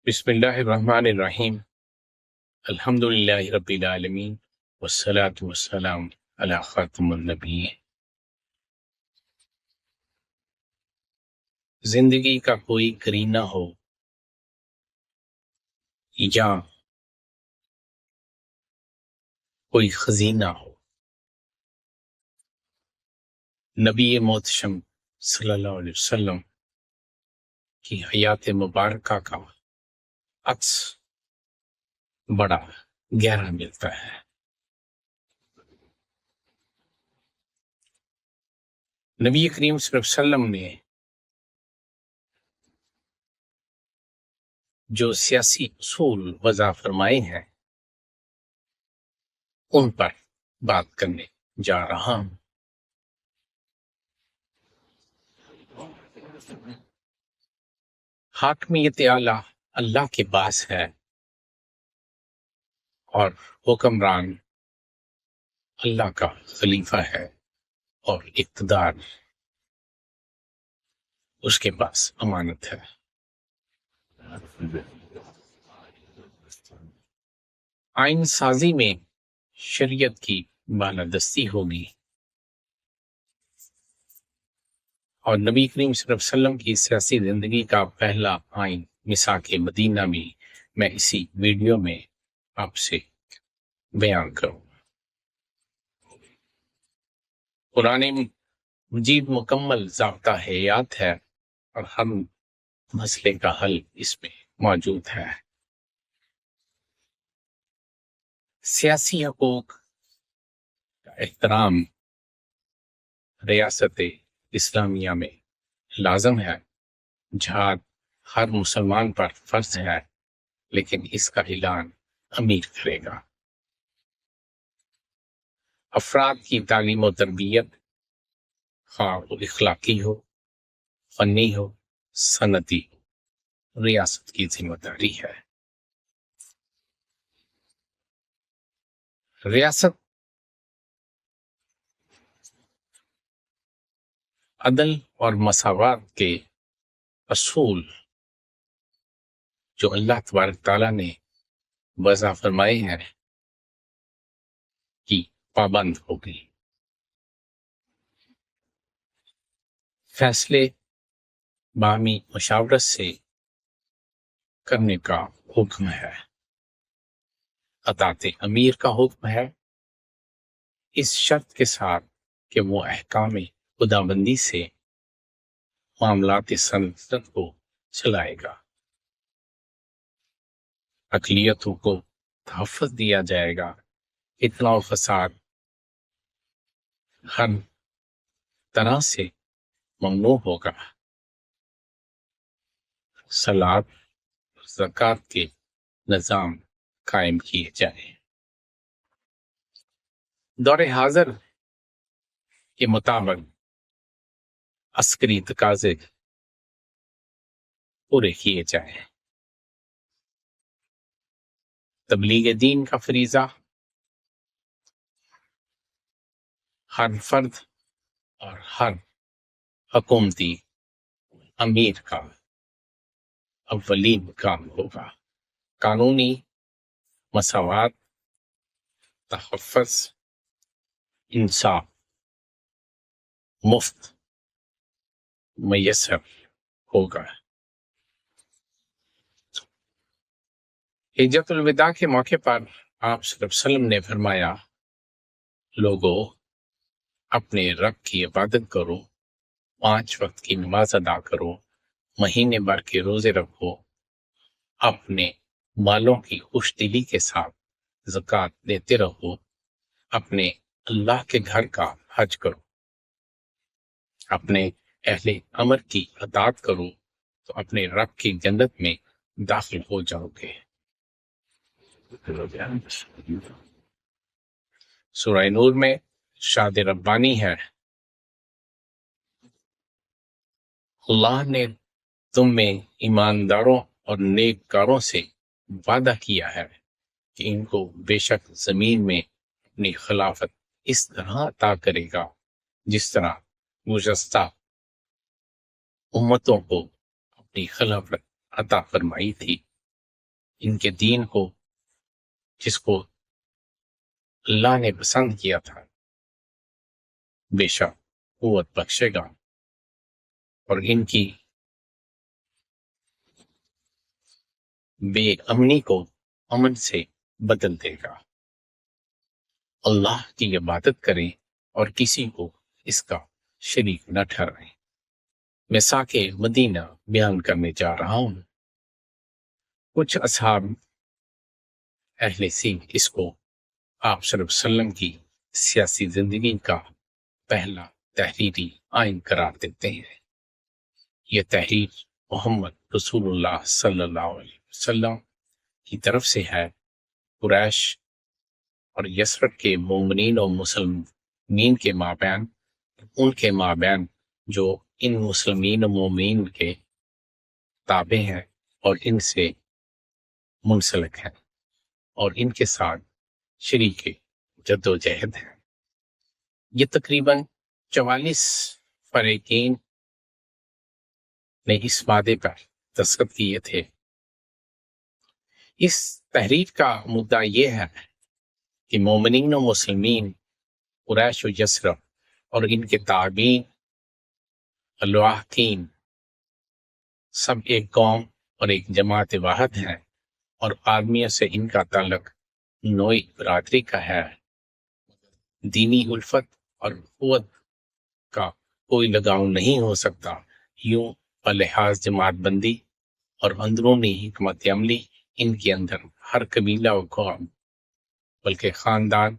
بسم اللہ الرحمن الرحیم الحمد للہ رب العالمین والصلاة والسلام علی خاتم النبی۔ زندگی کا کوئی کرینہ ہو یا کوئی خزینہ ہو، نبی محتشم صلی اللہ علیہ وسلم کی حیات مبارکہ کا عکس بڑا گہرا ملتا ہے۔ نبی کریم صلی اللہ علیہ وسلم نے جو سیاسی اصول وضع فرمائے ہیں ان پر بات کرنے جا رہا ہوں۔ حاکمیت اعلیٰ اللہ کے پاس ہے اور حکمران اللہ کا خلیفہ ہے، اور اقتدار اس کے پاس امانت ہے۔ آئین سازی میں شریعت کی بالادستی ہوگی، اور نبی کریم صلی اللہ علیہ وسلم کی سیاسی زندگی کا پہلا آئین میثاق مدینہ بھی میں اسی ویڈیو میں آپ سے بیان کروں۔ قرآن مجید مکمل ضابطہ حیات ہے اور ہر مسئلے کا حل اس میں موجود ہے۔ سیاسی حقوق کا احترام ریاست اسلامیہ میں لازم ہے۔ جہاد ہر مسلمان پر فرض ہے، لیکن اس کا اعلان امیر کرے گا۔ افراد کی تعلیم و تربیت، خواہ وہ اخلاقی ہو، فنی ہو، صنعتی ہو، ریاست کی ذمہ داری ہے۔ ریاست عدل اور مساوات کے اصول جو اللہ تبارک تعالیٰ نے وضع فرمائے ہیں کی پابند ہوگی۔ فیصلے باہمی مشاورت سے کرنے کا حکم ہے۔ اطاعت امیر کا حکم ہے، اس شرط کے ساتھ کہ وہ احکام خداوندی سے معاملات سلطنت کو چلائے گا۔ اقلیتوں کو تحفظ دیا جائے گا۔ اطلاع و فساد ہر طرح سے ممنوع ہوگا۔ صلاۃ اور زکوٰۃ کے نظام قائم کیے جائیں۔ دور حاضر کے مطابق عسکری تقاضے پورے کیے جائیں۔ تبلیغ دین کا فریضہ ہر فرد اور ہر حکومتی امیر کا اولین کام ہوگا۔ قانونی مساوات، تحفظ، انصاف مفت میسر ہوگا۔ حجۃ الوداع کے موقع پر آپ صلی اللہ علیہ وسلم نے فرمایا، لوگوں اپنے رب کی عبادت کرو، 5 وقت کی نماز ادا کرو، مہینے بھر کے روزے رکھو، اپنے مالوں کی خوش دلی کے ساتھ زکوٰۃ دیتے رہو، اپنے اللہ کے گھر کا حج کرو، اپنے اہل امر کی اطاعت کرو تو اپنے رب کی جنت میں داخل ہو جاؤ گے۔ سورہ نور میں ارشاد ربانی ہے، اللہ نے تم میں ایمانداروں اور نیک کاروں سے وعدہ کیا ہے کہ ان کو بے شک زمین میں اپنی خلافت اس طرح عطا کرے گا جس طرح گزشتہ امتوں کو اپنی خلافت عطا فرمائی تھی۔ ان کے دین کو جس کو اللہ نے پسند کیا تھا بے شک قوت بخشے گا اور ان کی بے امنی کو امن سے بدل دے گا۔ اللہ کی عبادت کریں اور کسی کو اس کا شریک نہ ٹھہرائیں۔ میں ساکے مدینہ بیان کرنے جا رہا ہوں۔ کچھ اصحاب اہل سین اس کو آپ صلی اللہ علیہ وسلم کی سیاسی زندگی کا پہلا تحریری آئین قرار دیتے ہیں۔ یہ تحریر محمد رسول اللہ صلی اللہ علیہ وسلم کی طرف سے ہے۔ قریش اور یثرب کے مومنین اور مسلمین کے مابین، ان کے مابین جو ان مسلمین و مومنین کے تابع ہیں اور ان سے منسلک ہیں اور ان کے ساتھ شریک جد و جہد ہیں۔ یہ تقریباً 44 فریقین نے اس مادے پر دستخط کیے تھے۔ اس تحریر کا مدعا یہ ہے کہ مومنین و مسلمین، قریش و یثرب اور ان کے تابعین، الواحقین، سب ایک قوم اور ایک جماعت واحد ہیں اور آدمیوں سے ان کا تعلق نوعی برادری کا ہے۔ دینی الفت اور قوت کا کوئی لگاؤ نہیں ہو سکتا۔ یوں بلحاظ جماعت بندی اور اندرونی حکمت عملی ان کے اندر ہر قبیلہ و قوم بلکہ خاندان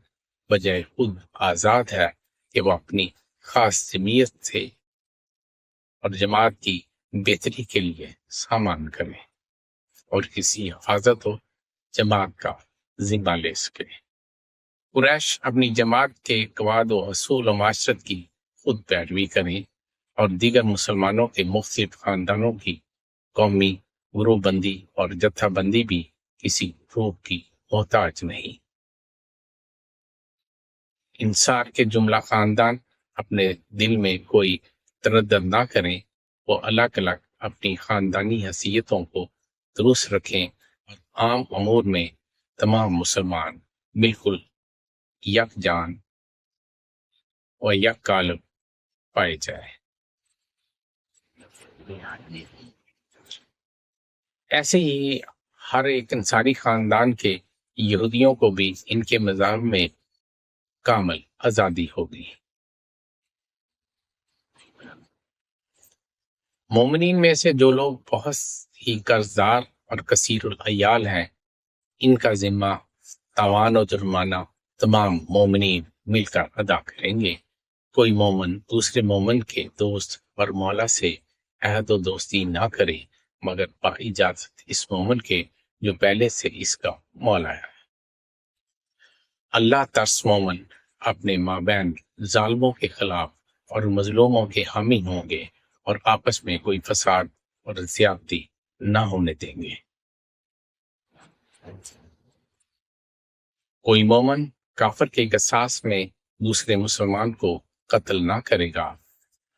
بجائے خود آزاد ہے کہ وہ اپنی خاص جمعیت سے اور جماعت کی بہتری کے لیے سامان کرے اور کسی حفاظت و جماعت کا ذمہ لے سکے۔ قریش اپنی جماعت کے قواعد و اصول و معاشرت کی خود پیروی کریں اور دیگر مسلمانوں کے مختلف خاندانوں کی قومی گروہ بندی اور جتھا بندی بھی کسی روح کی محتاج نہیں۔ انصار کے جملہ خاندان اپنے دل میں کوئی تردد نہ کریں، وہ الگ الگ اپنی خاندانی حیثیتوں کو درست رکھیں اور عام امور میں تمام مسلمان بالکل یک جان و یک قالب پائے جائے۔ ایسے ہی ہر ایک انصاری خاندان کے یہودیوں کو بھی ان کے مذہب میں کامل آزادی ہوگی۔ مومنین میں سے جو لوگ بہت ہی قرضدار اور کثیر العیال ہیں، ان کا ذمہ تاوان و جرمانہ تمام مومنین مل کر ادا کریں گے۔ کوئی مومن دوسرے مومن کے دوست اور مولا سے عہد و دوستی نہ کرے مگر با اجازت اس مومن کے جو پہلے سے اس کا مولا ہے۔ اللہ ترس مومن اپنے مابین ظالموں کے خلاف اور مظلوموں کے حامی ہوں گے اور آپس میں کوئی فساد اور زیادتی نہ ہونے دیں گے۔ کوئی مومن کافر کے قصاص میں دوسرے مسلمان کو قتل نہ کرے گا۔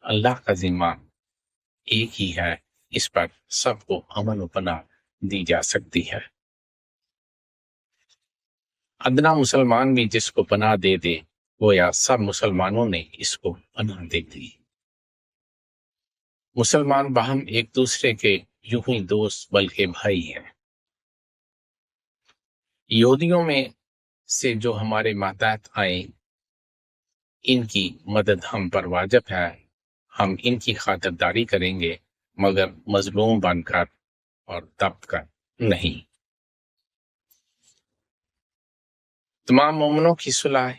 اللہ کا ذمہ ایک ہی ہے، اس پر سب کو امن و پناہ دی جا سکتی ہے۔ ادنا مسلمان بھی جس کو پناہ دے دے گویا سب مسلمانوں نے اس کو پناہ دے دی۔ مسلمان باہم ایک دوسرے کے یوں ہی دوست بلکہ بھائی ہیں۔ یہودیوں میں سے جو ہمارے ماتحت آئیں، ان کی مدد ہم پر واجب ہے۔ ہم ان کی خاطرداری کریں گے مگر مظلوم بن کر اور دب کر نہیں۔ تمام مومنوں کی صلح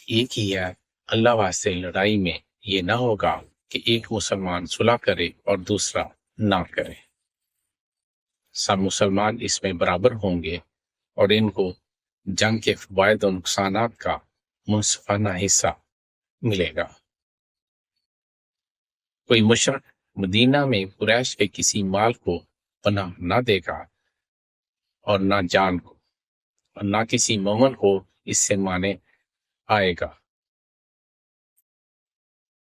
ایک ہی ہے۔ اللہ واسطے لڑائی میں یہ نہ ہوگا کہ ایک مسلمان صلح کرے اور دوسرا نہ کرے۔ سب مسلمان اس میں برابر ہوں گے اور ان کو جنگ کے فوائد و نقصانات کا منصفانہ حصہ ملے گا۔ کوئی مشرک مدینہ میں قریش کے کسی مال کو پناہ نہ دے گا اور نہ جان کو اور نہ کسی مومن کو اس سے مانے آئے گا۔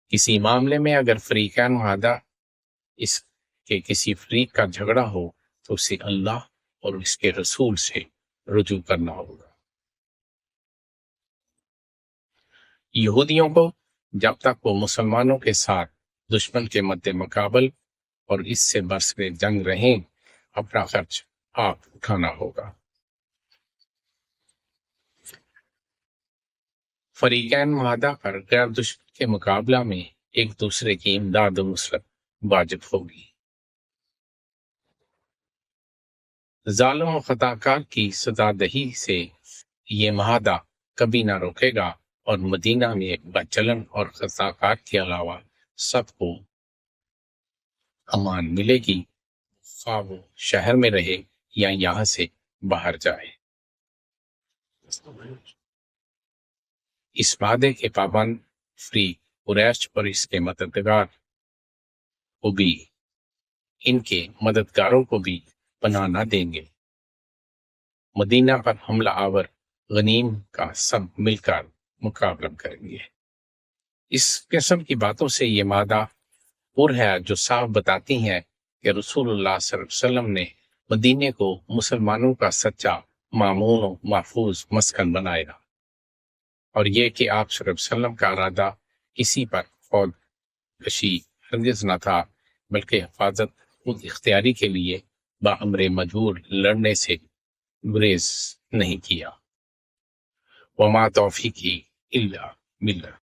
کسی معاملے میں اگر فریقین معاہدہ اس کے کسی فریق کا جھگڑا ہو تو اسے اللہ اور اس کے رسول سے رجوع کرنا ہوگا۔ یہودیوں کو جب تک وہ مسلمانوں کے ساتھ دشمن کے مد مقابل اور اس سے برسر جنگ رہیں اپنا خرچ آپ اٹھانا ہوگا۔ فریقین معاہدہ پر غیر دشمن کے مقابلہ میں ایک دوسرے کی امداد و نصرت واجب ہوگی۔ ظالم و خطا کار کی سزا دہی سے یہ معاہدہ کبھی نہ روکے گا اور مدینہ میں بچلن اور خطا کار کے علاوہ سب کو امان ملے گی، خواہ وہ شہر میں رہے یا یہاں سے باہر جائے۔ اس وعدے کے پابند فریق قریش اور اس کے مددگار کو بھی ان کے مددگاروں کو بھی پناہ نہ دیں گے۔ مدینہ پر حملہ آور غنیم کا سب مل کر مقابلہ کریں گے۔ اس قسم کی باتوں سے یہ معاہدہ پر ہے جو صاف بتاتی ہیں کہ رسول اللہ صلی اللہ علیہ وسلم نے مدینے کو مسلمانوں کا سچا مامون و محفوظ مسکن بنایا، اور یہ کہ آپ صلی اللہ علیہ وسلم کا ارادہ کسی پر خود کشی ہرگز نہ تھا، بلکہ حفاظت خود اختیاری کے لیے بامر مجبور لڑنے سے گریز نہیں کیا۔ وما توفیقی الا باللہ۔